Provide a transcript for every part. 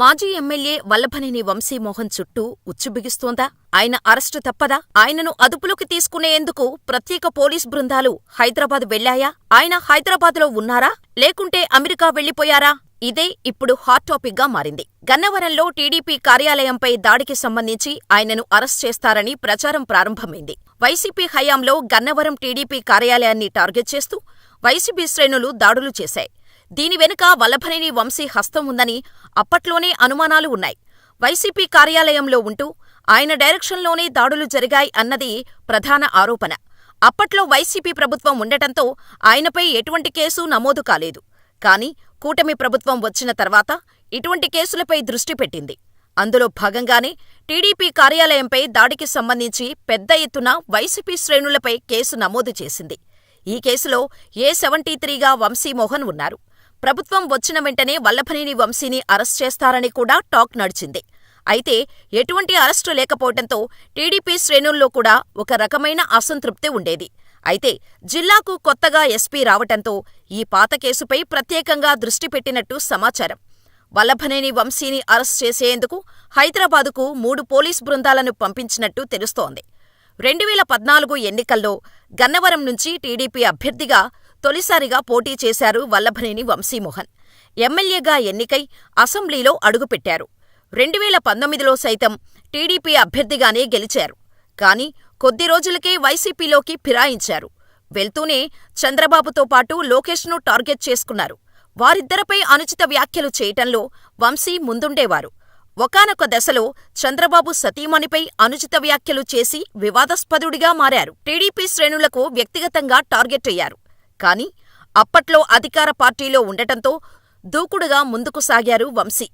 మాజీ ఎమ్మెల్యే వల్లభనేని వంశీమోహన్ చుట్టూ ఉచ్చు బిగుస్తోందా? ఆయన అరెస్టు తప్పదా? ఆయనను అదుపులోకి తీసుకునేందుకు ప్రత్యేక పోలీస్ బృందాలు హైదరాబాద్ వెళ్లాయా? ఆయన హైదరాబాద్లో ఉన్నారా? లేకుంటే అమెరికా వెళ్లిపోయారా? ఇదే ఇప్పుడు హాట్ టాపిక్ గా మారింది. గన్నవరంలో టీడీపీ కార్యాలయంపై దాడికి సంబంధించి ఆయనను అరెస్ట్ చేస్తారని ప్రచారం ప్రారంభమైంది. వైసీపీ హయాంలో గన్నవరం టీడీపీ కార్యాలయాన్ని టార్గెట్ చేస్తూ వైసీపీ శ్రేణులు దాడులు చేశాయి. దీని వెనుక వల్లభనేని వంశీ హస్తం ఉందని అప్పట్లోనే అనుమానాలు ఉన్నాయి. వైసీపీ కార్యాలయంలో ఉంటూ ఆయన డైరెక్షన్లోనే దాడులు జరిగాయి అన్నది ప్రధాన ఆరోపణ. అప్పట్లో వైసీపీ ప్రభుత్వం ఉండటంతో ఆయనపై ఎటువంటి కేసు నమోదు కాలేదు. కానీ కూటమి ప్రభుత్వం వచ్చిన తర్వాత ఇటువంటి కేసులపై దృష్టి పెట్టింది. అందులో భాగంగానే టీడీపీ కార్యాలయంపై దాడికి సంబంధించి పెద్ద ఎత్తున వైసీపీ శ్రేణులపై కేసు నమోదు చేసింది. ఈ కేసులో A73గా వంశీమోహన్ ఉన్నారు. ప్రభుత్వం వచ్చిన వెంటనే వల్లభనేని వంశీని అరెస్ట్ చేస్తారని కూడా టాక్ నడిచింది. అయితే ఎటువంటి అరెస్టు లేకపోవడంతో టీడీపీ శ్రేణుల్లో కూడా ఒక రకమైన అసంతృప్తి ఉండేది. అయితే జిల్లాకు కొత్తగా ఎస్పీ రావటంతో ఈ పాత కేసుపై ప్రత్యేకంగా దృష్టి పెట్టినట్టు సమాచారం. వల్లభనేని వంశీని అరెస్ట్ చేసేందుకు హైదరాబాదుకు 3 పోలీస్ బృందాలను పంపించినట్టు తెలుస్తోంది. 2014 ఎన్నికల్లో గన్నవరం నుంచి టీడీపీ అభ్యర్థిగా తొలిసారిగా పోటీ చేశారు వల్లభనేని వంశీమోహన్. ఎమ్మెల్యేగా ఎన్నికై అసెంబ్లీలో అడుగుపెట్టారు. 2019లో సైతం టీడీపీ అభ్యర్థిగానే గెలిచారు. కానీ కొద్ది రోజులకే వైసీపీలోకి ఫిరాయించారు. వెళ్తూనే చంద్రబాబుతో పాటు లోకేష్ను టార్గెట్ చేసుకున్నారు. వారిద్దరిపై అనుచిత వ్యాఖ్యలు చేయటంలో వంశీ ముందుండేవారు. ఒకానొక దశలో చంద్రబాబు సతీమణిపై అనుచిత వ్యాఖ్యలు చేసి వివాదాస్పదుడిగా మారారు. టీడీపీ శ్రేణులకు వ్యక్తిగతంగా టార్గెట్ అయ్యారు. కానీ అప్పట్లో అధికార పార్టీలో ఉండటంతో దూకుడుగా ముందుకు సాగారు వంశీ.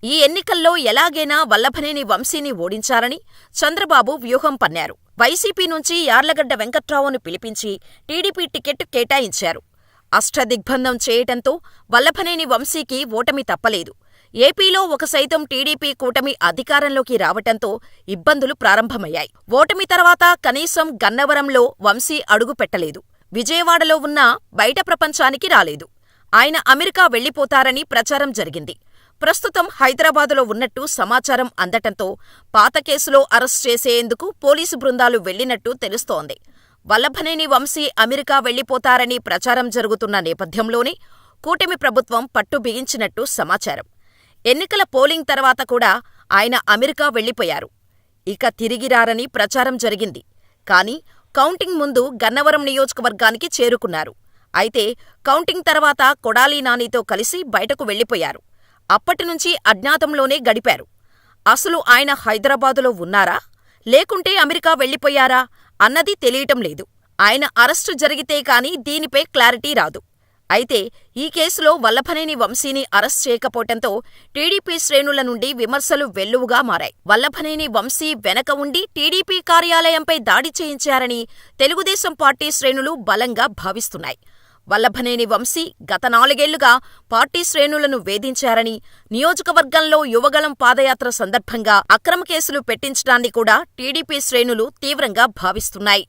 ఈ ఎన్నికల్లో ఎలాగైనా వల్లభనేని వంశీని ఓడించాలని చంద్రబాబు వ్యూహం పన్నారు. వైసీపీ నుంచి యార్లగడ్డ వెంకట్రావును పిలిపించి టీడీపీ టికెట్ కేటాయించారు. అష్టదిగ్బంధం చేయటంతో వల్లభనేని వంశీకి ఓటమి తప్పలేదు. ఏపీలో ఒక సైతం టీడీపీ కూటమి అధికారంలోకి రావటంతో ఇబ్బందులు ప్రారంభమయ్యాయి. ఓటమి తర్వాత కనీసం గన్నవరంలో వంశీ అడుగు పెట్టలేదు. విజయవాడలో ఉన్నా బయట ప్రపంచానికి రాలేదు. ఆయన అమెరికా వెళ్లిపోతారని ప్రచారం జరిగింది. ప్రస్తుతం హైదరాబాదులో ఉన్నట్టు సమాచారం అందటంతో పాత కేసులో అరెస్ట్ చేసేందుకు పోలీసు బృందాలు వెళ్లినట్టు తెలుస్తోంది. వల్లభనేని వంశీ అమెరికా వెళ్లిపోతారని ప్రచారం జరుగుతున్న నేపథ్యంలోనే కూటమి ప్రభుత్వం పట్టు బిగించినట్టు సమాచారం. ఎన్నికల పోలింగ్ తర్వాత కూడా ఆయన అమెరికా వెళ్లిపోయారు. ఇక తిరిగిరారని ప్రచారం జరిగింది. కానీ కౌంటింగ్ ముందు గన్నవరం నియోజకవర్గానికి చేరుకున్నారు. అయితే కౌంటింగ్ తర్వాత కొడాలి నానితో కలిసి బయటకు వెళ్లిపోయారు. అప్పటినుంచి అజ్ఞాతంలోనే గడిపారు. అసలు ఆయన హైదరాబాదులో ఉన్నారా? లేకుంటే అమెరికా వెళ్లిపోయారా? అన్నది తెలియటం లేదు. ఆయన అరెస్టు జరిగితే కానీ దీనిపై క్లారిటీ రాదు. అయితే ఈ కేసులో వల్లభనేని వంశీని అరెస్ట్ చేయకపోవటంతో టీడీపీ శ్రేణుల నుండి విమర్శలు వెల్లువగా మారాయి. వల్లభనేని వంశీ వెనక ఉండి టీడీపీ కార్యాలయంపై దాడి చేయించారని తెలుగుదేశం పార్టీ శ్రేణులు బలంగా భావిస్తున్నాయి. వల్లభనేని వంశీ గత 4 ఏళ్లుగా పార్టీ శ్రేణులను వేధించారని, నియోజకవర్గంలో యువగళం పాదయాత్ర సందర్భంగా అక్రమ కేసులు పెట్టించడాన్ని కూడా టీడీపీ శ్రేణులు తీవ్రంగా భావిస్తున్నాయి.